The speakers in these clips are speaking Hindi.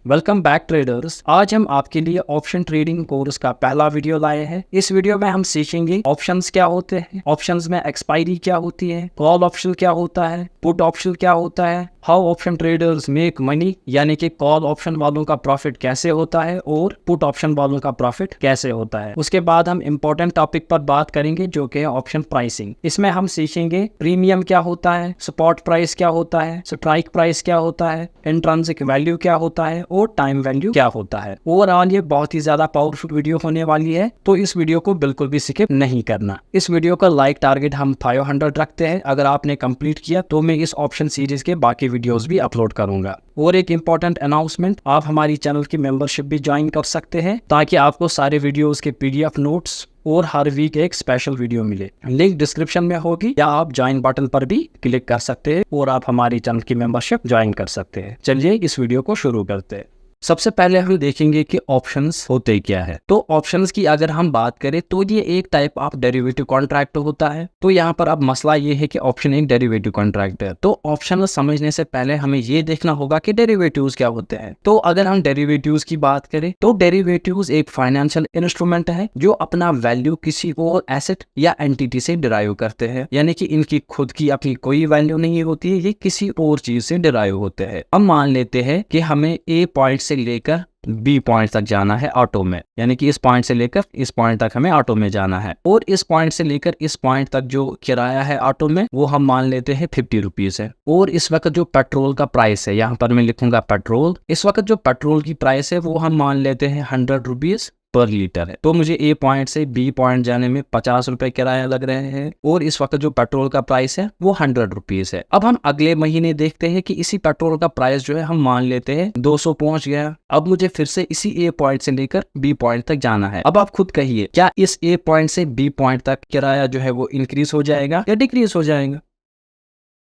Welcome back traders. आज हम आपके लिए ऑप्शन ट्रेडिंग कोर्स का पहला वीडियो लाए हैं। इस वीडियो में हम सीखेंगे ऑप्शंस क्या होते हैं, ऑप्शंस में एक्सपायरी क्या होती है, कॉल ऑप्शन क्या होता है, पुट ऑप्शन क्या होता है, how option traders make money, यानी कि कॉल ऑप्शन वालों का प्रॉफिट कैसे होता है और पुट ऑप्शन वालों का प्रॉफिट कैसे होता है। उसके बाद हम इम्पोर्टेंट टॉपिक पर बात करेंगे जो कि है ऑप्शन प्राइसिंग। इसमें हम सीखेंगे प्रीमियम क्या होता है, स्पॉट प्राइस क्या होता है, स्ट्राइक प्राइस क्या होता है, इंट्रिंसिक वैल्यू क्या होता है और टाइम वैल्यू क्या होता है। ओवरऑल ये बहुत ही ज्यादा पावरफुल वीडियो होने वाली है, तो इस वीडियो को बिल्कुल भी स्किप नहीं करना। इस वीडियो का लाइक टारगेट हम 500 रखते हैं। अगर आपने कंप्लीट किया तो मैं इस ऑप्शन सीरीज के बाकी वीडियोस भी अपलोड करूंगा। और एक इम्पॉर्टेंट अनाउंसमेंट, आप हमारी चैनल की मेंबरशिप भी ज्वाइन कर सकते हैं ताकि आपको सारे वीडियोस के पीडीएफ नोट्स और हर वीक एक स्पेशल वीडियो मिले। लिंक डिस्क्रिप्शन में होगी या आप ज्वाइन बटन पर भी क्लिक कर सकते हैं और आप हमारी चैनल की मेंबरशिप ज्वाइन कर सकते हैं। चलिए इस वीडियो को शुरू करते हैं। सबसे पहले हम देखेंगे कि ऑप्शंस होते क्या है। तो ऑप्शंस की अगर हम बात करें तो ये एक टाइप ऑफ डेरिवेटिव कॉन्ट्रैक्ट होता है। तो यहाँ पर अब मसला ये है कि ऑप्शन एक डेरिवेटिव कॉन्ट्रैक्ट है। तो ऑप्शन समझने से पहले हमें ये देखना होगा कि डेरिवेटिव्स क्या होते हैं। तो अगर हम डेरिवेटिव्स की बात करें तो डेरिवेटिव्स एक फाइनेंशियल इंस्ट्रूमेंट है जो अपना वैल्यू किसी और एसेट या एंटिटी से डिराइव करते हैं, यानी कि इनकी खुद की अपनी कोई वैल्यू नहीं होती है, ये किसी और चीज से डिराइव होते हैं। अब मान लेते हैं कि हमें ए पॉइंट से लेकर बी पॉइंट तक जाना है ऑटो में, यानी कि इस पॉइंट से लेकर इस पॉइंट तक हमें ऑटो में जाना है, और इस पॉइंट से लेकर इस पॉइंट तक जो किराया है ऑटो में वो हम मान लेते हैं 50 रुपीज है। और इस वक्त जो पेट्रोल का प्राइस है, यहाँ पर मैं लिखूंगा पेट्रोल, इस वक्त जो पेट्रोल की प्राइस है वो हम मान लेते हैं 100 रुपीज पर लीटर है। तो मुझे ए पॉइंट से बी पॉइंट जाने में 50 रुपए किराया लग रहे हैं और इस वक्त जो पेट्रोल का प्राइस है वो 100 रुपीज है। अब हम अगले महीने देखते हैं कि इसी पेट्रोल का प्राइस जो है हम मान लेते हैं 200 पहुंच गया। अब मुझे फिर से इसी ए पॉइंट से लेकर बी पॉइंट तक जाना है। अब आप खुद कहिए, क्या इस ए पॉइंट से बी पॉइंट तक किराया जो है वो इंक्रीज हो जाएगा या डिक्रीज हो जाएगा?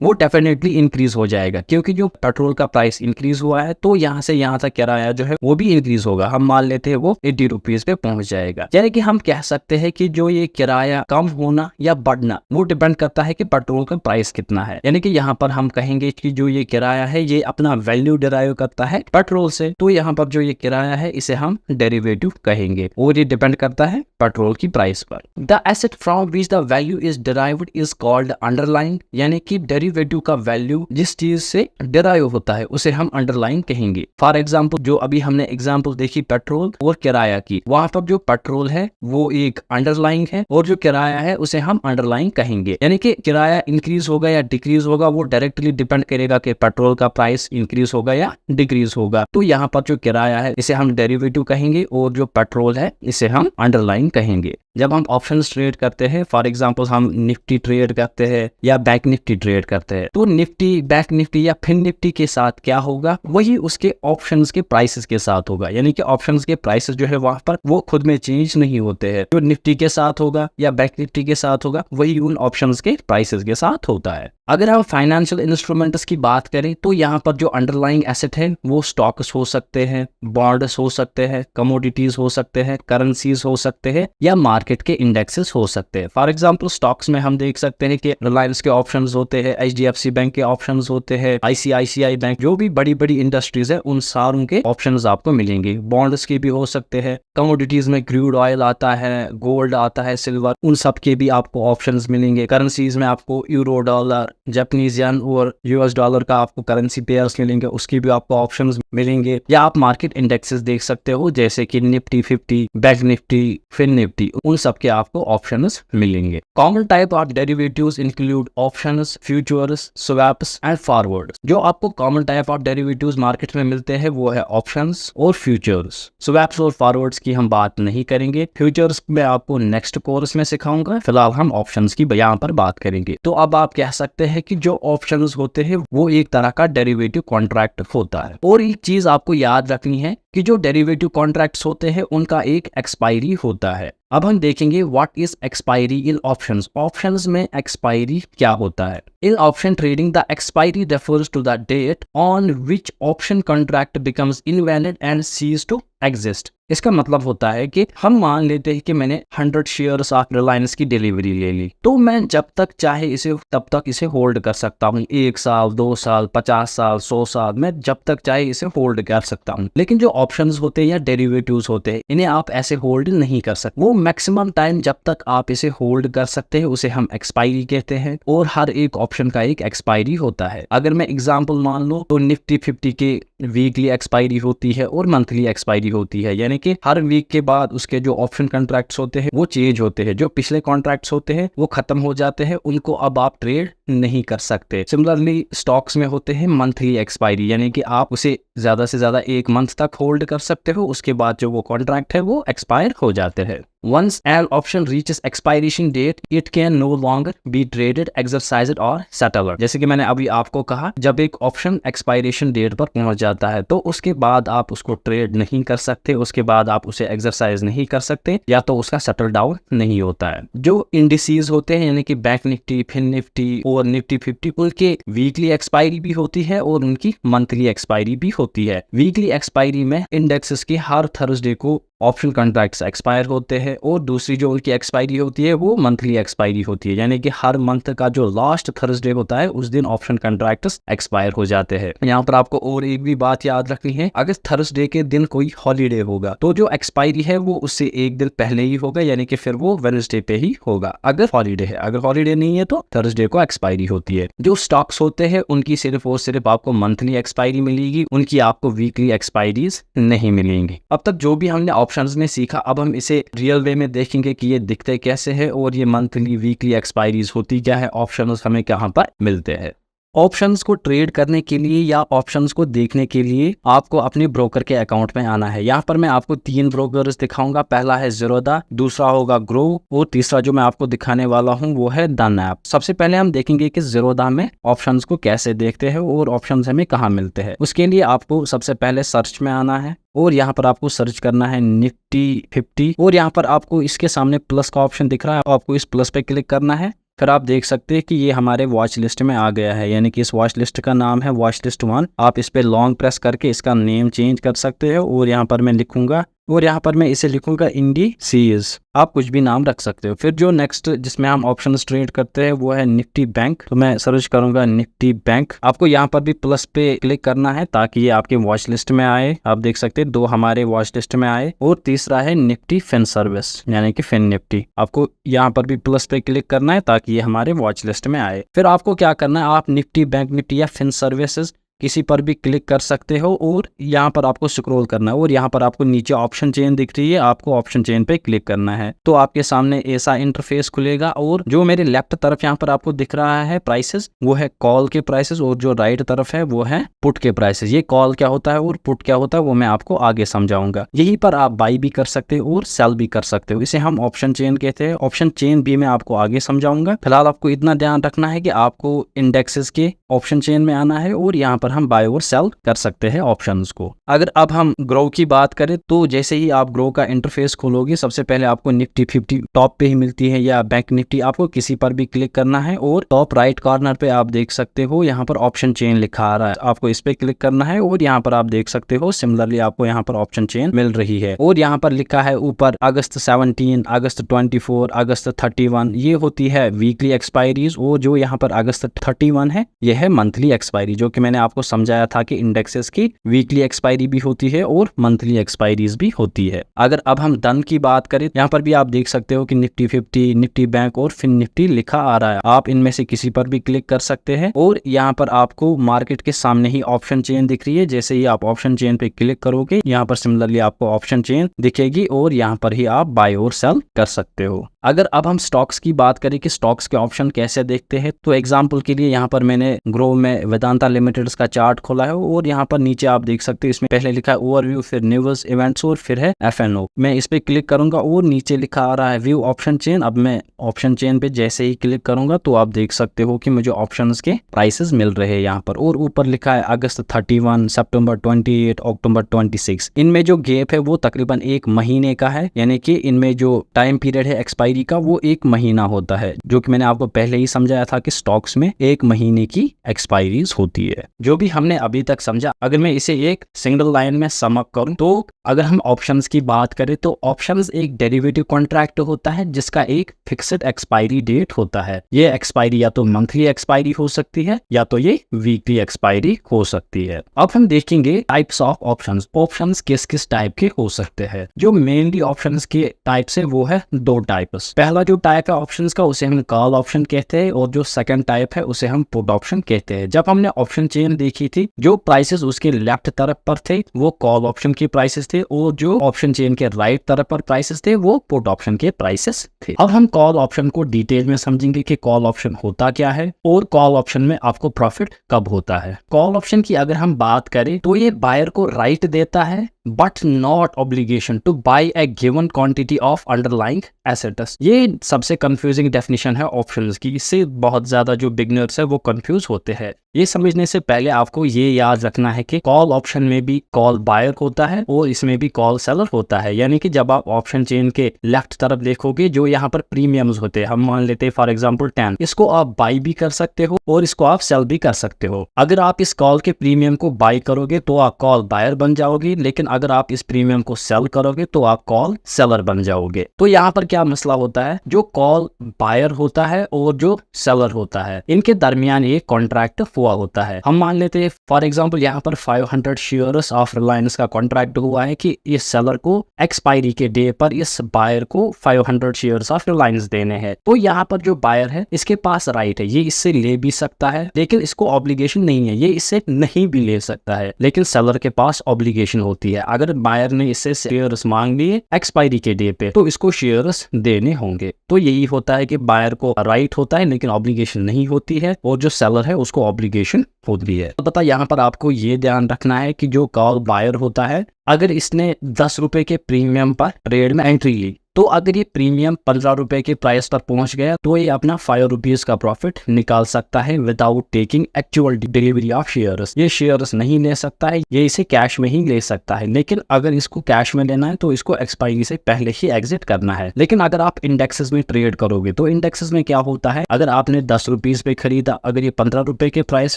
वो डेफिनेटली इंक्रीज हो जाएगा, क्योंकि जो पेट्रोल का प्राइस इंक्रीज हुआ है तो यहाँ से यहाँ तक किराया जो है वो भी इंक्रीज होगा। हम मान लेते हैं वो 80 रुपीज पे पहुंच जाएगा। यानी कि हम कह सकते हैं कि जो ये किराया कम होना या बढ़ना वो डिपेंड करता है कि पेट्रोल का प्राइस कितना है। यानी कि यहाँ पर हम कहेंगे कि जो ये किराया है ये अपना वैल्यू डिराइव करता है पेट्रोल से, तो यहाँ पर जो ये किराया है इसे हम डेरिवेटिव कहेंगे और ये डिपेंड करता है पेट्रोल की प्राइस पर। The asset from which the value is derived is called underline, यानी कि डेरिवेटिव का वैल्यू जिस चीज से डिराइव होता है उसे हम अंडरलाइन कहेंगे। फॉर एग्जांपल जो अभी हमने एग्जांपल देखी पेट्रोल और किराया की, वहां पर जो पेट्रोल है वो एक अंडरलाइन है और जो किराया है उसे हम अंडरलाइन कहेंगे। यानी कि किराया इंक्रीज होगा या डिक्रीज होगा वो डायरेक्टली डिपेंड करेगा कि पेट्रोल का प्राइस इंक्रीज होगा या डिक्रीज होगा। तो यहाँ पर जो किराया है इसे हम डेरिवेटिव कहेंगे और जो पेट्रोल है इसे हम अंडरलाइन कहेंगे। जब हम ऑप्शंस ट्रेड करते हैं, फॉर एग्जांपल हम निफ्टी ट्रेड करते हैं या बैंक निफ्टी ट्रेड करते हैं, तो निफ्टी, बैंक निफ्टी या फिन निफ्टी के साथ क्या होगा, वही उसके ऑप्शंस के प्राइसेस के साथ होगा। यानी कि ऑप्शंस के प्राइसेस जो है वहां पर वो खुद में चेंज नहीं होते हैं। जो निफ्टी के साथ होगा या बैंक निफ्टी के साथ होगा वही उन ऑप्शंस के प्राइसेस के साथ होता है। अगर हम फाइनेंशियल इंस्ट्रूमेंट्स की बात करें तो यहाँ पर जो अंडरलाइंग एसेट है वो स्टॉक्स हो सकते हैं, बॉन्ड्स हो सकते हैं, कमोडिटीज हो सकते हैं, करेंसीज हो सकते हैं या मार्केट के इंडेक्सेस हो सकते हैं। फॉर एग्जांपल स्टॉक्स में हम देख सकते हैं कि रिलायंस के ऑप्शंस होते हैं, एचडीएफसी बैंक के ऑप्शंस होते हैं, आईसीआईसीआई बैंक, जो भी बड़ी बड़ी इंडस्ट्रीज है उन सारों के ऑप्शंस आपको मिलेंगे। बॉन्ड्स के भी हो सकते हैं, कमोडिटीज में क्रूड ऑयल आता है, गोल्ड आता है, सिल्वर, उन सब के भी आपको ऑप्शंस मिलेंगे। करेंसीज में आपको यूरो, डॉलर, जापानीज येन और यूएस डॉलर का आपको करेंसी पेयर्स मिलेंगे, उसकी भी आपको ऑप्शंस मिलेंगे। या आप मार्केट इंडेक्सेस देख सकते हो जैसे कि Nifty 50, bank Nifty, fin Nifty, उन सब के आपको ऑप्शंस मिलेंगे। Common type of derivatives include options, futures, swaps and forwards. जो आपको common type of derivatives market में मिलते हैं वो है ऑप्शंस और फ्यूचर्स। स्वैप्स और फॉरवर्ड्स की हम बात नहीं करेंगे, फ्यूचर्स में आपको नेक्स्ट कोर्स में सिखाऊंगा। फिलहाल हम ऑप्शंस की यहाँ पर बात करेंगे। तो अब आप कह सकते हैं कि जो ऑप्शंस होते हैं वो एक तरह का डेरिवेटिव कॉन्ट्रैक्ट होता है। और एक चीज आपको याद रखनी है कि जो डेरिवेटिव कॉन्ट्रैक्ट्स होते हैं उनका एक एक्सपायरी होता है। अब हम देखेंगे what is expiry in options. Options में एक्सपायरी क्या होता है। In option trading the expiry refers to the date on which option contract becomes invalid and ceases to exist. इसका मतलब होता है कि हम मान लेते हैं कि मैंने 100 शेयर्स ऑफ रिलायंस की डिलीवरी ले ली, तो मैं जब तक चाहे इसे तब तक इसे होल्ड कर सकता हूँ। 1 साल, 2 साल, 50 साल, 100 साल, मैं जब तक चाहे इसे होल्ड कर सकता हूँ। लेकिन जो ऑप्शंस होते हैं या डेरिवेटिव्स होते हैं, इन्हें आप ऐसे होल्ड नहीं कर सकते। वो मैक्सिमम टाइम जब तक आप इसे होल्ड कर सकते हैं उसे हम एक्सपायरी कहते हैं, और हर एक ऑप्शन का एक एक्सपायरी होता है। अगर मैं एग्जांपल मान लो तो निफ्टी 50 की वीकली एक्सपायरी होती है और मंथली एक्सपायरी होती है, यानी कि हर वीक के बाद उसके जो ऑप्शन कॉन्ट्रैक्ट्स होते हैं वो चेंज होते हैं। जो पिछले कॉन्ट्रैक्ट्स होते हैं वो खत्म हो जाते हैं, उनको अब आप ट्रेड नहीं कर सकते। सिमिलरली स्टॉक्स में होते हैं मंथली एक्सपायरी, यानी कि आप उसे ज्यादा से ज्यादा 1 मंथ तक होल्ड कर सकते हो, उसके बाद जो वो कॉन्ट्रैक्ट है वो एक्सपायर हो जाते हैं। Once an option reaches expiration date, it can no longer be traded, exercised or settled. जैसे कि मैंने अभी आपको कहा, जब एक ऑप्शन एक्सपायरेशन डेट पर पहुंच जाता है तो उसके बाद आप उसको ट्रेड नहीं कर सकते, उसके बाद आप उसे एक्सरसाइज नहीं कर सकते, या तो उसका सेटल डाउन नहीं होता है। जो इंडिसेस होते हैं यानी कि बैंक निफ्टी, फिन निफ्टी और निफ्टी 50, उनके वीकली एक्सपायरी भी होती है और उनकी मंथली एक्सपायरी भी होती है। वीकली एक्सपायरी में इंडेक्सेस की हर थर्सडे को ऑप्शन कॉन्ट्रैक्ट्स एक्सपायर होते हैं, और दूसरी जो उनकी एक्सपायरी होती है वो मंथली एक्सपायरी होती है, यानी कि हर मंथ का जो लास्ट थर्सडे होता है उस दिन ऑप्शन कॉन्ट्रैक्ट्स एक्सपायर हो जाते हैं। यहाँ पर आपको और एक भी बात याद रखनी है, अगर थर्सडे के दिन कोई हॉलीडे होगा तो जो एक्सपायरी है वो उससे एक दिन पहले ही होगा, यानी कि फिर वो वेडनेसडे पे ही होगा अगर हॉलीडे है। अगर हॉलीडे नहीं है तो थर्सडे को एक्सपायरी होती है। जो स्टॉक्स होते हैं उनकी सिर्फ और सिर्फ आपको मंथली एक्सपायरी मिलेगी, उनकी आपको वीकली एक्सपायरीज नहीं मिलेंगी। अब तक जो भी हमने ऑप्शंस में सीखा, अब हम इसे रियल वे में देखेंगे कि ये दिखते कैसे हैं और ये मंथली वीकली एक्सपायरीज होती क्या है, ऑप्शंस हमें कहाँ पर मिलते हैं। ऑप्शंस को ट्रेड करने के लिए या ऑप्शंस को देखने के लिए आपको अपने ब्रोकर के अकाउंट में आना है। यहाँ पर मैं आपको 3 ब्रोकर्स दिखाऊंगा। पहला है ज़ीरोधा, दूसरा होगा ग्रो, और तीसरा जो मैं आपको दिखाने वाला हूँ वो है डन ऐप। सबसे पहले हम देखेंगे कि ज़ीरोधा में ऑप्शंस को कैसे देखते हैं और ऑप्शंस हमें कहाँ मिलते हैं। उसके लिए आपको सबसे पहले सर्च में आना है और यहाँ पर आपको सर्च करना है निफ्टी 50, और यहाँ पर आपको इसके सामने प्लस का ऑप्शन दिख रहा है, आपको इस प्लस पे क्लिक करना है। फिर आप देख सकते हैं कि ये हमारे वॉच लिस्ट में आ गया है, यानी कि इस वॉच लिस्ट का नाम है वॉच लिस्ट 1। आप इस पे लॉन्ग प्रेस करके इसका नेम चेंज कर सकते हो, और यहाँ पर मैं लिखूंगा, और यहाँ पर मैं इसे लिखूंगा इंडिसेस। आप कुछ भी नाम रख सकते हो। फिर जो नेक्स्ट जिसमें हम ऑप्शन ट्रेड करते हैं वो है निफ्टी बैंक, तो मैं सर्च करूंगा निफ्टी बैंक। आपको यहाँ पर भी प्लस पे क्लिक करना है ताकि ये आपके वॉच लिस्ट में आए। आप देख सकते हैं 2 हमारे वॉच लिस्ट में आए, और तीसरा है निफ्टी फिन सर्विस यानी कि फिन निफ्टी। आपको यहाँ पर भी प्लस पे क्लिक करना है ताकि ये हमारे वॉच लिस्ट में आए। फिर आपको क्या करना है, आप निफ्टी बैंक निफ्टी या फिन सर्विसेज किसी पर भी क्लिक कर सकते हो, और यहाँ पर आपको स्क्रॉल करना है, और यहाँ पर आपको नीचे ऑप्शन चेन दिख रही है, आपको ऑप्शन चेन पे क्लिक करना है। तो आपके सामने ऐसा इंटरफेस खुलेगा, और जो मेरे लेफ्ट तरफ यहाँ पर आपको दिख रहा है प्राइसेस, वो है कॉल के प्राइसेस, और जो राइट तरफ है वो है पुट के प्राइसेस। ये कॉल क्या होता है और पुट क्या होता है वो मैं आपको आगे समझाऊंगा। यहीं पर आप बाई भी कर सकते हो और सेल भी कर सकते हो, इसे हम ऑप्शन चेन कहते हैं। ऑप्शन चेन भी मैं आपको आगे समझाऊंगा। फिलहाल आपको इतना ध्यान रखना है कि आपको इंडेक्सेस के ऑप्शन चेन में आना है, और यहाँ पर हम बाय और सेल कर सकते हैं ऑप्शंस को। अगर अब हम ग्रो की बात करें तो जैसे ही आप ग्रो का इंटरफेस खोलोगे, सबसे पहले आपको निफ्टी 50 टॉप पे ही मिलती है, या बैंक निफ्टी, आपको किसी पर भी क्लिक करना है, और टॉप राइट कॉर्नर पे आप देख सकते हो यहाँ पर ऑप्शन चेन लिखा आ रहा है, आपको इस पे क्लिक करना है, और यहाँ पर आप देख सकते हो सिमिलरली आपको यहाँ पर ऑप्शन चेन मिल रही है। और यहाँ पर लिखा है ऊपर अगस्त 17, अगस्त 24, अगस्त 31, ये होती है वीकली एक्सपायरीज, और जो यहाँ पर अगस्त 31 है यह है मंथली एक्सपायरी, जो कि मैंने आपको समझाया था कि इंडेक्सेस की वीकली एक्सपायरी भी होती है और मंथली एक्सपायरीज भी होती है। अगर अब हम डन की बात करें, यहाँ पर भी आप देख सकते हो कि निफ्टी 50, निफ्टी बैंक और फिन निफ्टी लिखा आ रहा है। आप इनमें से किसी पर भी क्लिक कर सकते हैं, और यहाँ पर आपको मार्केट के सामने ही ऑप्शन चेन दिख रही है। जैसे ही आप ऑप्शन चेन पे क्लिक करोगे, यहाँ पर सिमिलरली आपको ऑप्शन चेन दिखेगी, और यहाँ पर ही आप बाय और सेल कर सकते हो। अगर अब हम स्टॉक्स की बात करें कि स्टॉक्स के ऑप्शन कैसे देखते हैं, तो एग्जांपल के लिए यहाँ पर मैंने ग्रो में वेदांता लिमिटेड का चार्ट खोला है, और यहाँ पर नीचे आप देख सकते हैं इसमें पहले लिखा है ओवरव्यू, फिर न्यूज़ इवेंट्स, और फिर है FNO। मैं इस पे क्लिक करूंगा और नीचे लिखा आ रहा है व्यू ऑप्शन चेन। अब मैं ऑप्शन चेन पे जैसे ही क्लिक करूंगा तो आप देख सकते हो कि मुझे ऑप्शंस के प्राइसेस मिल रहे हैं यहाँ पर, और ऊपर लिखा है अगस्त 31, सितंबर 28, अक्टूबर 26। इनमें जो गैप है वो तकरीबन 1 महीने का है, यानी कि इनमें जो टाइम पीरियड है एक्सपायरी एक्सपायरी का वो 1 महीना होता है, जो कि मैंने आपको पहले ही समझाया था कि स्टॉक्स में 1 महीने की एक्सपायरीज होती है। जो भी हमने अभी तक समझा, अगर मैं इसे एक सिंगल लाइन में सम अप करूं तो अगर हम ऑप्शंस की बात करें तो ऑप्शंस एक डेरिवेटिव कॉन्ट्रैक्ट होता है जिसका एक फिक्स्ड एक्सपायरी डेट होता है। ये एक्सपायरी या तो मंथली एक्सपायरी हो सकती है या तो ये वीकली एक्सपायरी हो सकती है। अब हम देखेंगे टाइप्स ऑफ ऑप्शंस। ऑप्शंस किस किस टाइप के हो सकते हैं। जो मेनली ऑप्शंस के टाइप्स है वो है 2 टाइप्स। पहला जो टाइप है ऑप्शंस का उसे हम कॉल ऑप्शन कहते हैं और जो सेकंड टाइप है उसे हम पुट ऑप्शन कहते हैं। जब हमने ऑप्शन चेन देखी थी, जो प्राइसेस उसके लेफ्ट तरफ पर थे वो कॉल ऑप्शन के प्राइसेस थे और जो ऑप्शन चेन के राइट तरफ पर प्राइसेस थे वो पुट ऑप्शन के प्राइसेस थे। अब हम कॉल ऑप्शन को डिटेल में समझेंगे कि कॉल ऑप्शन होता क्या है और कॉल ऑप्शन में आपको प्रॉफिट कब होता है। कॉल ऑप्शन की अगर हम बात करें तो ये बायर को राइट देता है but not obligation to buy a given quantity of underlying assets. ये सबसे कंफ्यूजिंग डेफिनेशन है ऑप्शंस की। इससे बहुत ज्यादा जो बिगनर्स है वो कंफ्यूज होते हैं। ये समझने से पहले आपको ये याद रखना है कि कॉल ऑप्शन में भी कॉल बायर होता है और इसमें भी कॉल सेलर होता है। यानी कि जब आप ऑप्शन चेन के लेफ्ट तरफ देखोगे, जो यहाँ पर प्रीमियम्स होते हैं, हम मान लेते हैं फॉर एग्जांपल 10, इसको आप बाई भी कर सकते हो और इसको आप सेल भी कर सकते हो। अगर आप इस कॉल के प्रीमियम को बाई करोगे तो आप कॉल बायर बन जाओगे, लेकिन अगर आप इस प्रीमियम को सेल करोगे तो आप कॉल सेलर बन जाओगे। तो यहाँ पर क्या मसला होता है, जो कॉल बायर होता है और जो सेलर होता है इनके दरमियान एक कॉन्ट्रैक्ट हुआ होता है। हम मान लेते हैं फॉर एग्जांपल यहाँ पर 500 शेयर्स ऑफ रिलायंस का कॉन्ट्रैक्ट हुआ है कि इस सेलर को एक्सपायरी के डे पर इस बायर को 500 शेयर्स ऑफ रिलायंस देने हैं। तो यहाँ पर जो बायर है इसके पास राइट है, ये इससे ले भी सकता है लेकिन इसको ऑब्लिगेशन नहीं है, ये इससे नहीं भी ले सकता है। लेकिन सेलर के पास ऑब्लिगेशन होती है। अगर बायर ने इससे शेयर्स मांग लिए एक्सपायरी के डे पे तो इसको शेयर्स देने होंगे। तो यही होता है कि बायर को राइट होता है लेकिन ऑब्लिगेशन नहीं होती है और जो सेलर है उसको ऑब्लिगेशन होती है। तो पता यहाँ पर आपको ये ध्यान रखना है कि जो कॉल बायर होता है, अगर इसने 10 रुपए के प्रीमियम पर ट्रेड में एंट्री ली तो अगर ये प्रीमियम 15 रुपए के प्राइस पर पहुंच गया तो ये अपना 5 रुपीज का प्रॉफिट निकाल सकता है without taking actual delivery of shares. ये शेयर्स नहीं ले सकता है, ये इसे कैश में ही ले सकता है। लेकिन अगर इसको कैश में लेना है तो इसको एक्सपायरी से पहले ही एग्जिट करना है। लेकिन अगर आप इंडेक्सेस में ट्रेड करोगे तो इंडेक्सेस में क्या होता है, अगर आपने 10 रुपीज पे खरीदा, अगर ये 15 रुपए के प्राइस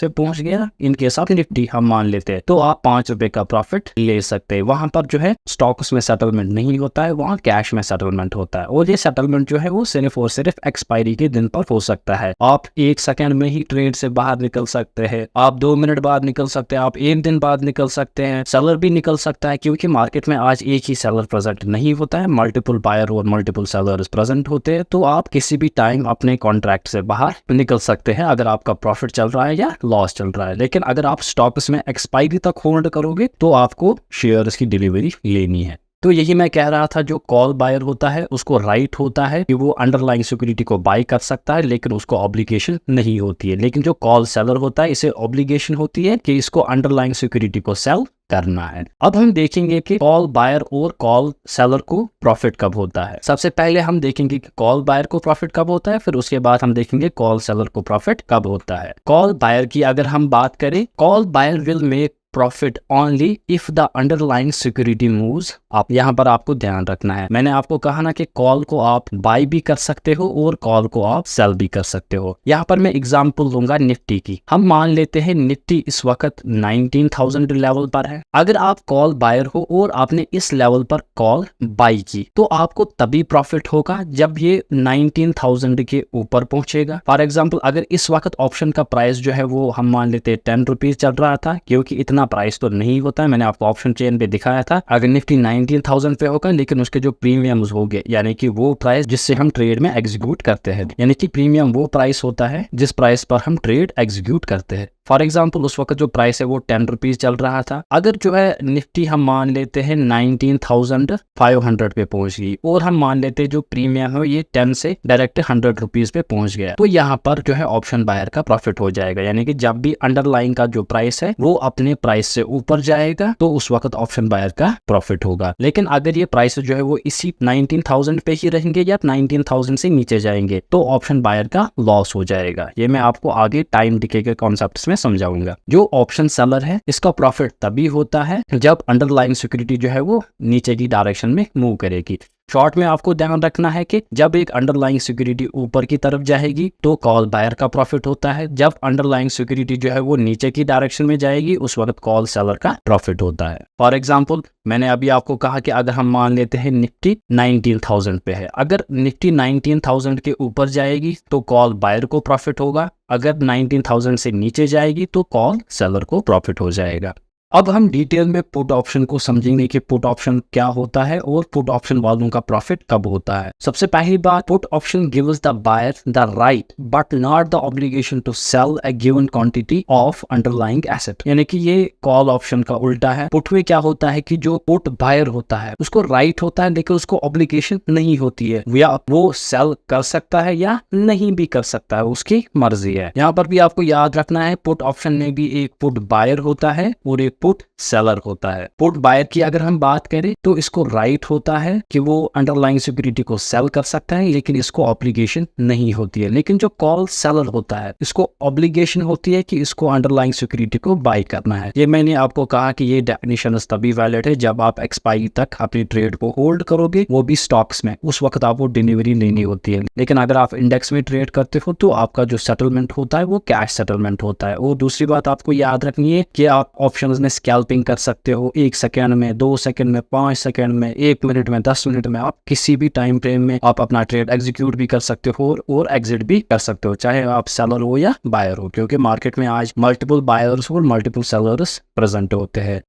पे पहुंच गया, इनके साथ निफ्टी हम मान लेते हैं, तो आप 5 रुपए का प्रॉफिट ले सकते हैं। वहां पर जो है स्टॉक्स में सेटलमेंट नहीं होता है, वहां कैश में सेटलमेंट होता है और ये सेटलमेंट जो है वो सिर्फ और सिर्फ एक्सपायरी के दिन पर हो सकता है। आप 1 सेकंड में ही ट्रेड से बाहर निकल सकते हैं, आप 2 मिनट बाद निकल सकते हैं, आप 1 दिन बाद निकल सकते हैं, सेलर भी निकल सकता है क्योंकि मार्केट में आज एक ही सेलर प्रेजेंट नहीं होता है, मल्टीपल बायर और मल्टीपल सेलर्स प्रेजेंट होते हैं। तो आप किसी भी टाइम अपने कॉन्ट्रैक्ट से बाहर निकल सकते हैं अगर आपका प्रॉफिट चल रहा है या लॉस चल रहा है। लेकिन अगर आप स्टॉक्स में एक्सपायरी तक होल्ड करोगे तो आपको शेयर्स की डिलीवरी लेनी है। तो यही मैं कह रहा था, जो कॉल बायर होता है उसको राइट होता है कि वो अंडरलाइंग सिक्योरिटी को बाय कर सकता है लेकिन उसको ऑब्लिगेशन नहीं होती है। लेकिन जो कॉल सेलर होता है इसे ऑब्लिगेशन होती है कि इसको अंडरलाइंग सिक्योरिटी को सेल करना है। अब हम देखेंगे कि कॉल बायर और कॉल सेलर को प्रॉफिट कब होता है। सबसे पहले हम देखेंगे कि कॉल बायर को प्रॉफिट कब होता है, फिर उसके बाद हम देखेंगे कॉल सेलर को प्रॉफिट कब होता है। कॉल बायर की अगर हम बात करें, call buyer will make profit only if the underlying security moves up. यहाँ पर आपको ध्यान रखना है, मैंने आपको कहा ना कि कॉल को आप बाय भी कर सकते हो और कॉल को आप सेल भी कर सकते हो। यहाँ पर मैं एग्जांपल दूंगा निफ्टी की। हम मान लेते हैं निफ्टी इस वक्त 19,000 लेवल पर है। अगर आप कॉल बायर हो और आपने इस लेवल पर कॉल बाय की तो आपको तभी प्रॉफिट होगा जब ये 19,000 के ऊपर पहुंचेगा। फॉर एग्जाम्पल अगर इस वक्त ऑप्शन का प्राइस जो है वो हम मान लेते हैं 10 रुपीज चल रहा था, क्योंकि इतना प्राइस तो नहीं होता है, मैंने आपको ऑप्शन चेन पे दिखाया था। अगर निफ्टी 19,000 पे होगा लेकिन उसके जो प्रीमियम्स हो गए, यानी कि वो प्राइस जिससे हम ट्रेड में एग्जीक्यूट करते हैं, यानी कि प्रीमियम वो प्राइस होता है जिस प्राइस पर हम ट्रेड एग्जीक्यूट करते हैं। फॉर एग्जाम्पल उस वक्त जो प्राइस है वो 10 रुपीज चल रहा था। अगर जो है निफ्टी हम मान लेते हैं 19,500 पे पहुंच गई और हम मान लेते हैं जो प्रीमियम है ये 10 से डायरेक्ट 100 रुपीज पे पहुंच गया, तो यहाँ पर जो है ऑप्शन बायर का प्रॉफिट हो जाएगा। यानी कि जब भी अंडरलाइन का जो प्राइस है वो अपने प्राइस से ऊपर जाएगा तो उस वक्त ऑप्शन बायर का प्रॉफिट होगा। लेकिन अगर ये प्राइस जो है वो इसी 19,000 पे ही रहेंगे या 19,000 से नीचे जाएंगे तो ऑप्शन बायर का लॉस हो जाएगा। ये मैं आपको आगे टाइम डिके के कॉन्सेप्ट में समझाऊंगा। जो ऑप्शन सेलर है इसका प्रॉफिट तभी होता है जब अंडरलाइन सिक्योरिटी जो है वो नीचे की डायरेक्शन में मूव करेगी। शॉर्ट में आपको ध्यान रखना है कि जब एक अंडरलाइंग सिक्योरिटी ऊपर की तरफ जाएगी तो कॉल बायर का प्रॉफिट होता है, जब अंडरलाइंग सिक्योरिटी जो है वो नीचे की डायरेक्शन में जाएगी उस वक्त कॉल सेलर का प्रॉफिट होता है। फॉर एग्जाम्पल मैंने अभी आपको कहा कि अगर हम मान लेते हैं निफ्टी 19,000 पे है, अगर निफ्टी 19,000 के ऊपर जाएगी तो कॉल बायर को प्रॉफिट होगा, अगर 19,000 से नीचे जाएगी तो कॉल सेलर को प्रॉफिट हो जाएगा। अब हम डिटेल में पुट ऑप्शन को समझेंगे कि पुट ऑप्शन क्या होता है और पुट ऑप्शन वालों का प्रॉफिट कब होता है। सबसे पहली बात, put option gives the buyer the right but not the obligation to sell a given quantity of underlying asset, यानी कि ये कॉल ऑप्शन का उल्टा है। पुट में क्या होता है कि जो पुट बायर होता है उसको राइट होता है लेकिन उसको ऑब्लिगेशन नहीं होती है, या वो सेल कर सकता है या नहीं भी कर सकता है, उसकी मर्जी है। यहाँ पर भी आपको याद रखना है पुट ऑप्शन में भी एक पुट बायर होता है और एक पुट सेलर होता है। पुट बायर की अगर हम बात करें तो इसको राइट होता है कि वो अंडरलाइंग सिक्योरिटी को सेल कर सकता है लेकिन इसको ऑब्लिगेशन नहीं होती है। लेकिन जो कॉल सेलर होता है इसको ऑब्लिगेशन होती है कि इसको अंडरलाइंग सिक्योरिटी को बाय करना है। ये मैंने आपको कहा कि ये डेफिनेशन तभी वैलिड है जब आप एक्सपायरी तक अपनी ट्रेड को होल्ड करोगे, वो भी स्टॉक्स में, उस वक्त आपको डिलीवरी लेनी होती है। लेकिन अगर आप इंडेक्स में ट्रेड करते हो तो आपका जो सेटलमेंट होता है वो कैश सेटलमेंट होता है। और दूसरी बात आपको याद रखनी है कि आप ऑप्शंस में स्कैल्पिंग कर सकते हो 1 सेकंड में, 2 सेकंड में, 5 सेकंड में, 1 मिनट में, 10 मिनट में, आप किसी भी टाइम फ्रेम में आप अपना ट्रेड एग्जीक्यूट भी कर सकते हो और एग्जिट भी कर सकते हो, चाहे आप सेलर हो या बायर हो, क्योंकि मार्केट में आज मल्टीपल बायर्स और मल्टीपल सेलर्स प्रेजेंट होते हैं।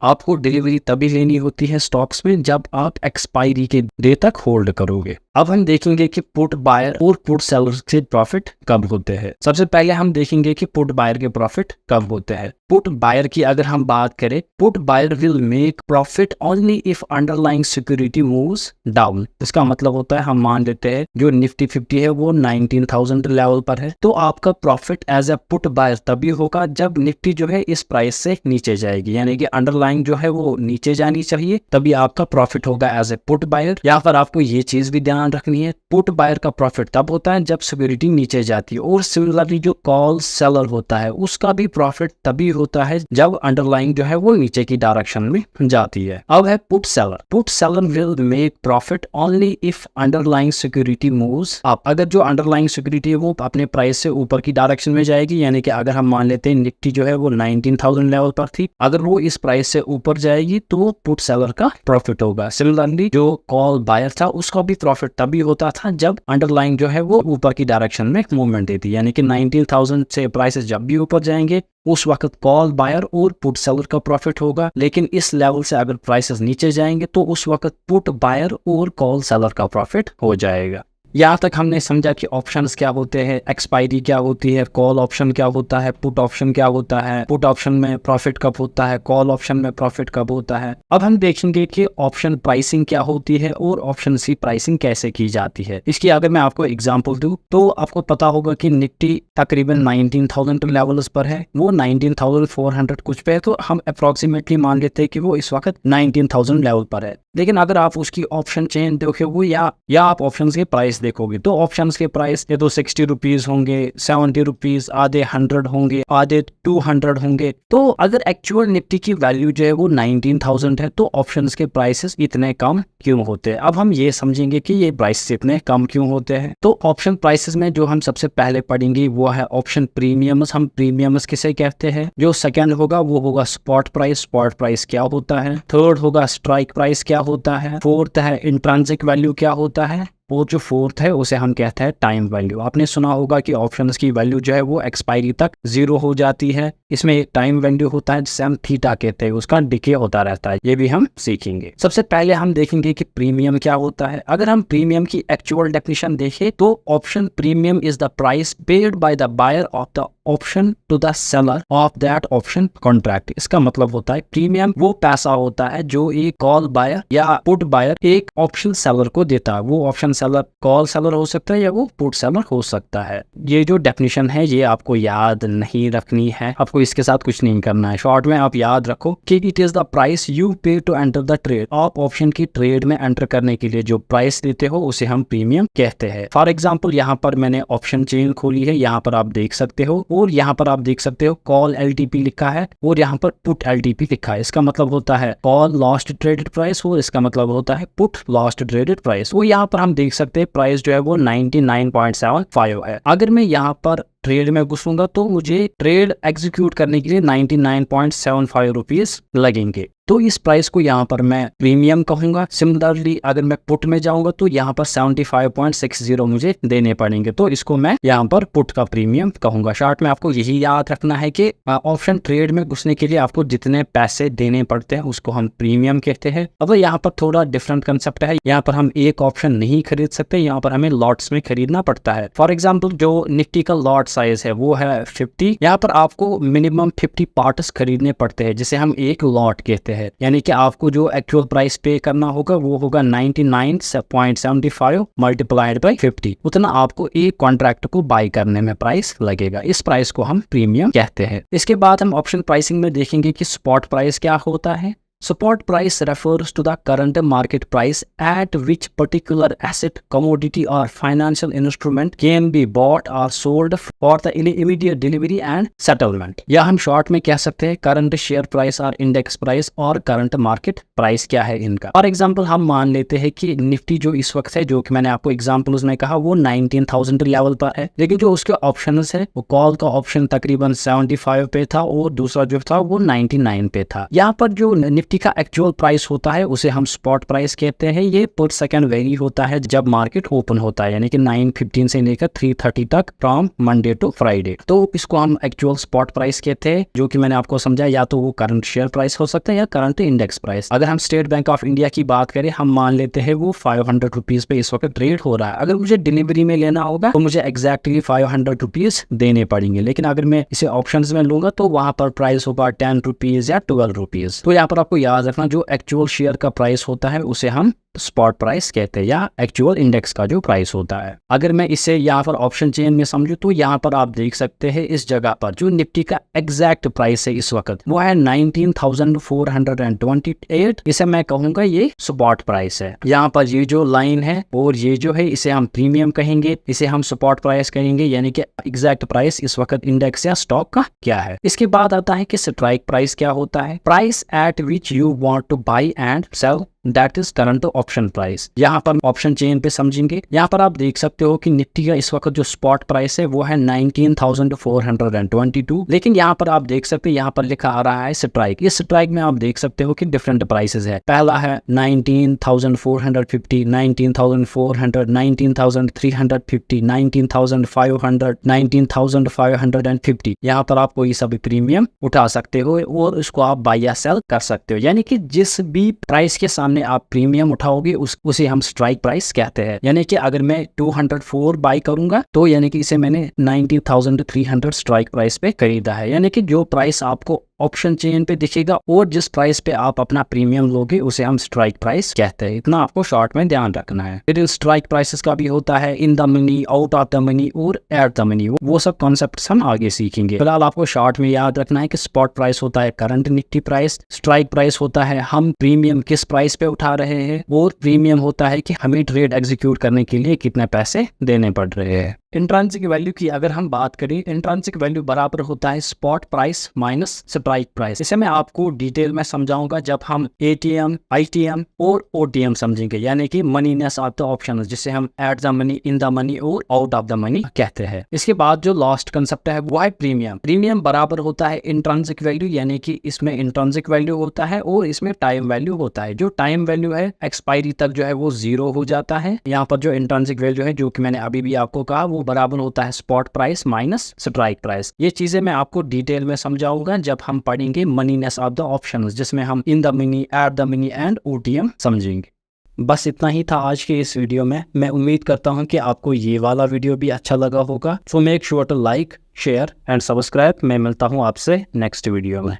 आपको डिलीवरी तभी लेनी होती है स्टॉक्स में जब आप एक्सपायरी के डे तक होल्ड करोगे। अब हम देखेंगे कि पुट बायर और पुट सेलर के प्रॉफिट कब होते हैं। सबसे पहले हम देखेंगे कि पुट बायर के प्रॉफिट कब होते हैं। पुट बायर की अगर हम बात करें, put buyer will make profit only if underlying security moves down. इसका मतलब होता है हम मान लेते हैं जो निफ्टी 50 है वो 19,000 लेवल पर है, तो आपका profit as a put buyer तभी होगा जब निफ्टी जो है इस प्राइस से नीचे जाएगी, यानी कि अंडरलाइंग जो है वो नीचे जानी चाहिए, तभी आपका प्रॉफिट होगा एज ए पुट बायर। यहाँ पर आपको ये चीज भी ध्यान रखनी है, पुट बायर का प्रॉफिट तब होता है जब सिक्योरिटी नीचे जाती है। और सिमिलरली जो कॉल सेलर होता है उसका भी प्रॉफिट तभी होता है जब अंडरलाइंग जो है वो नीचे की डायरेक्शन में जाती है। अब है put seller. Put seller will make profit only if underlying security moves up. अगर जो अंडरलाइंग सिक्योरिटी है वो अपने प्राइस से ऊपर की डायरेक्शन में जाएगी, यानी कि अगर हम मान लेते हैं निफ्टी जो है वो 19,000 लेवल पर थी, अगर वो इस प्राइस से ऊपर जाएगी तो पुट सेलर का प्रॉफिट होगा। सिमिलरली जो कॉल बायर था उसका भी प्रॉफिट तभी होता था जब अंडरलाइंग जो है वो ऊपर की डायरेक्शन में मूवमेंट देती, यानी कि 19,000 से प्राइसेस जब भी ऊपर जाएंगे उस वक्त कॉल बायर और पुट सेलर का प्रॉफिट होगा। लेकिन इस लेवल से अगर प्राइसेस नीचे जाएंगे तो उस वक्त पुट बायर और कॉल सेलर का प्रॉफिट हो जाएगा। यहाँ तक हमने समझा कि ऑप्शंस क्या होते हैं, एक्सपायरी क्या होती है, कॉल ऑप्शन क्या होता है, पुट ऑप्शन क्या होता है, पुट ऑप्शन में प्रॉफिट कब होता है, कॉल ऑप्शन में प्रॉफिट कब होता है। अब हम देखेंगे कि ऑप्शन प्राइसिंग क्या होती है और ऑप्शन की प्राइसिंग कैसे की जाती है। इसकी अगर मैं आपको एग्जांपल दूं तो आपको पता होगा कि निफ्टी तकरीबन 19,000 लेवल्स पर है, वो 19,400 कुछ पे है, तो हम अप्रोक्सीमेटली मान लेते हैं कि वो इस वक्त 19,000 लेवल पर है। लेकिन अगर आप उसकी ऑप्शन चेन देखोगे या आप ऑप्शन के प्राइस देखोगे तो ऑप्शंस के प्राइस ये तो 60 रुपीज होंगे, 70 रुपीज, आधे 100 होंगे, आधे 200 होंगे। तो अगर एक्चुअल निफ्टी की वैल्यू जो है वो 19,000 है तो ऑप्शंस के प्राइसेस इतने कम क्यों होते हैं। अब हम ये समझेंगे कि ये प्राइस इतने कम क्यों होते हैं। तो ऑप्शन प्राइसेस में जो हम सबसे पहले पढ़ेंगे वो है ऑप्शन प्रीमियम्स। हम प्रीमियम्स किसे कहते हैं। जो सेकंड होगा वो होगा स्पॉट प्राइस। स्पॉट प्राइस क्या होता है। थर्ड होगा स्ट्राइक प्राइस क्या होता है। फोर्थ है इंट्रिंसिक वैल्यू क्या होता है। और जो फोर्थ है उसे हम कहते हैं टाइम वैल्यू। आपने सुना होगा कि ऑप्शंस की वैल्यू जो है वो एक्सपायरी तक 0 हो जाती है। इसमें एक टाइम वैल्यू होता है जिसे हम थीटा कहते हैं, उसका डिके होता रहता है। ये भी हम सीखेंगे। सबसे पहले हम देखेंगे कि प्रीमियम क्या होता है। अगर हम प्रीमियम की एक्चुअल डेफिनेशन देखें तो option premium is the price paid by the buyer of the option to the seller of that option contract. इसका मतलब होता है प्रीमियम वो पैसा होता है जो एक कॉल बायर या पुट बायर एक ऑप्शन सेलर को देता है। वो ऑप्शन कॉल सेलर हो सकता है या वो पुट सेलर हो सकता है। ये जो डेफिनेशन है ये आपको याद नहीं रखनी है, आपको इसके साथ कुछ नहीं करना है। शॉर्ट में आप याद रखो कि it is the price you पे टू एंटर द ट्रेड। आप ऑप्शन की ट्रेड में एंटर करने के लिए जो प्राइस देते हो उसे हम प्रीमियम कहते हैं। फॉर एग्जाम्पल यहाँ पर मैंने ऑप्शन चेन खोली है, यहाँ पर आप देख सकते हो, और यहाँ पर आप देख सकते हो कॉल LTP लिखा है और यहाँ पर पुट LTP लिखा है। इसका मतलब होता है कॉल लास्ट ट्रेडेड प्राइस और इसका मतलब होता है पुट लास्ट ट्रेडेड प्राइस। वो यहाँ पर हम देख सकते हैं प्राइस जो है वो 99.75 है। अगर मैं यहाँ पर ट्रेड में घुसूंगा तो मुझे ट्रेड एग्जीक्यूट करने के लिए 99.75 रुपीज लगेंगे, तो इस प्राइस को यहाँ पर मैं प्रीमियम कहूंगा। सिमिलरली अगर मैं पुट में जाऊंगा तो यहाँ पर 75.60 मुझे देने पड़ेंगे, तो इसको मैं यहाँ पर पुट का प्रीमियम कहूंगा। शॉर्ट में आपको यही याद रखना है कि ऑप्शन ट्रेड में घुसने के लिए आपको जितने पैसे देने पड़ते हैं उसको हम प्रीमियम कहते हैं। अब यहाँ पर थोड़ा डिफरेंट कंसेप्ट है, यहाँ पर हम एक ऑप्शन नहीं खरीद सकते, यहाँ पर हमें लॉट्स में खरीदना पड़ता है। फॉर एग्जाम्पल जो निफ्टी का लॉट साइज है वो है 50, यहाँ पर आपको मिनिमम 50 पार्ट्स खरीदने पड़ते हैं जिसे हम एक लॉट कहते हैं। यानी कि आपको जो एक्चुअल प्राइस पे करना होगा वो होगा 99.75 मल्टीप्लाइड बाई 50, उतना आपको एक कॉन्ट्रैक्ट को बाय करने में प्राइस लगेगा। इस प्राइस को हम प्रीमियम कहते हैं। इसके बाद हम ऑप्शन प्राइसिंग में देखेंगे कि स्पॉट प्राइस क्या होता है। Spot price refers to the current market price at which particular asset, commodity or financial instrument can be bought or sold for the immediate delivery and settlement। या हम शॉर्ट में कह सकते हैं करंट शेयर प्राइस और इंडेक्स प्राइस और करंट मार्केट प्राइस क्या है इनका। फॉर एग्जांपल हम मान लेते हैं कि निफ्टी जो इस वक्त है, जो कि मैंने आपको एग्जांपल्स में कहा, वो 19,000 लेवल पर है, लेकिन जो उसके ऑप्शंस है वो कॉल का ऑप्शन तकरीबन 75 पे था और दूसरा जो था वो 99 पे था। यहाँ पर जो निफ्टी का एक्चुअल प्राइस होता है उसे हम स्पॉट प्राइस कहते हैं। ये पर सेकंड वेरी होता है जब मार्केट ओपन होता है, यानी कि 9:15 से लेकर 3:30 तक फ्रॉम मंडे टू फ्राइडे, तो इसको हम एक्चुअल स्पॉट प्राइस कहते हैं। जो कि मैंने आपको समझाया, या तो वो करंट शेयर प्राइस हो सकता है या करंट इंडेक्स प्राइस। अगर हम स्टेट बैंक ऑफ इंडिया की बात करें, हम मान लेते हैं वो 500 रुपीज पे इस वक्त ट्रेड हो रहा है। अगर मुझे डिलीवरी में लेना होगा तो मुझे एग्जैक्टली 500 रुपीज देने पड़ेंगे, लेकिन अगर मैं इसे ऑप्शन में लूंगा तो वहां पर प्राइस होगा 10 रुपीज या 12 रुपीज। तो यहाँ पर आपको याद रखना, जो एक्चुअल शेयर का प्राइस होता है उसे हम स्पॉट प्राइस कहते हैं या एक्चुअल इंडेक्स का जो प्राइस होता है। अगर मैं इसे यहाँ पर ऑप्शन चेन में समझूं तो यहाँ पर आप देख सकते हैं इस जगह पर जो निफ्टी का एग्जैक्ट प्राइस है इस वक्त वो है 19,428। इसे मैं कहूंगा ये स्पॉट प्राइस है। यहाँ पर ये जो लाइन है और ये जो है इसे हम प्रीमियम कहेंगे, इसे हम स्पॉट प्राइस कहेंगे, यानी कि एग्जैक्ट प्राइस इस वक्त इंडेक्स या स्टॉक का क्या है। इसके बाद आता है कि स्ट्राइक प्राइस क्या होता है। Price at which you want to buy and sell, that is current option price. यहाँ पर ऑप्शन चेन पे समझेंगे। यहाँ पर आप देख सकते हो कि निफ्टी का इस वक्त जो स्पॉट प्राइस है वो है 19,422, लेकिन यहाँ पर आप देख सकते हैं यहाँ पर लिखा आ रहा है स्ट्राइक। इस स्ट्राइक में आप देख सकते हो कि डिफरेंट प्राइसेस है। पहला है 19,450, 19,400, 19,350, 19,500, 19,550। यहाँ पर आप कोई सा भी प्रीमियम उठा सकते हो और उसको आप बाय या सेल कर सकते हो, यानी कि जिस भी प्राइस के सामने आप प्रीमियम उठाओगे उसे हम स्ट्राइक प्राइस कहते हैं। यानी कि अगर मैं 204 बाय करूंगा तो यानी कि इसे मैंने 90,300 स्ट्राइक प्राइस पे खरीदा है। यानी कि जो प्राइस आपको ऑप्शन चेन पे दिखेगा और जिस प्राइस पे आप अपना प्रीमियम लोगे उसे हम स्ट्राइक प्राइस कहते हैं। इतना आपको शॉर्ट में ध्यान रखना है। फिर स्ट्राइक प्राइसेस का भी होता है in the money, out of the money और एट द मनी, वो सब कॉन्सेप्ट्स हम आगे सीखेंगे। फिलहाल आपको शॉर्ट में याद रखना है कि स्पॉट प्राइस होता है current Nifty price, strike price होता है हम प्रीमियम किस प्राइस पे उठा रहे हैं, और प्रीमियम होता है कि हमें ट्रेड एग्जीक्यूट करने के लिए कितने पैसे देने पड़ रहे हैं। इंट्रिंसिक वैल्यू की अगर हम बात करें, इंट्रिंसिक वैल्यू बराबर होता है spot price minus strike price. इसे मैं आपको डिटेल में समझाऊंगा जब हम एटीएम, आईटीएम और ओटीएम समझेंगे, यानी कि मनीनेस ऑफ द ऑप्शंस, जिसे हम at the money, in the money और आउट ऑफ द मनी कहते हैं। इसके बाद जो लास्ट कंसेप्ट है वो है प्रीमियम। प्रीमियम बराबर होता है इंट्रिंसिक वैल्यू, यानी कि इसमें इंट्रिंसिक वैल्यू होता है और इसमें टाइम वैल्यू होता है। जो टाइम वैल्यू है एक्सपायरी तक जो है वो 0 हो जाता है। यहाँ पर जो इंट्रिंसिक वैल्यू है, जो कि मैंने अभी भी आपको कहा, वो बराबर होता है spot price minus strike price. ये चीजें मैं आपको डिटेल में समझाऊंगा जब हम पढ़ेंगे मनीनेस ऑफ द ऑप्शंस, जिसमें हम in the money, at the money and OTM समझेंगे। बस इतना ही था आज के इस वीडियो में। मैं उम्मीद करता हूं कि आपको ये वाला वीडियो भी अच्छा लगा होगा। So make sure to like, share and subscribe. मैं मिलता हूं आपसे नेक्स्ट वीडियो में।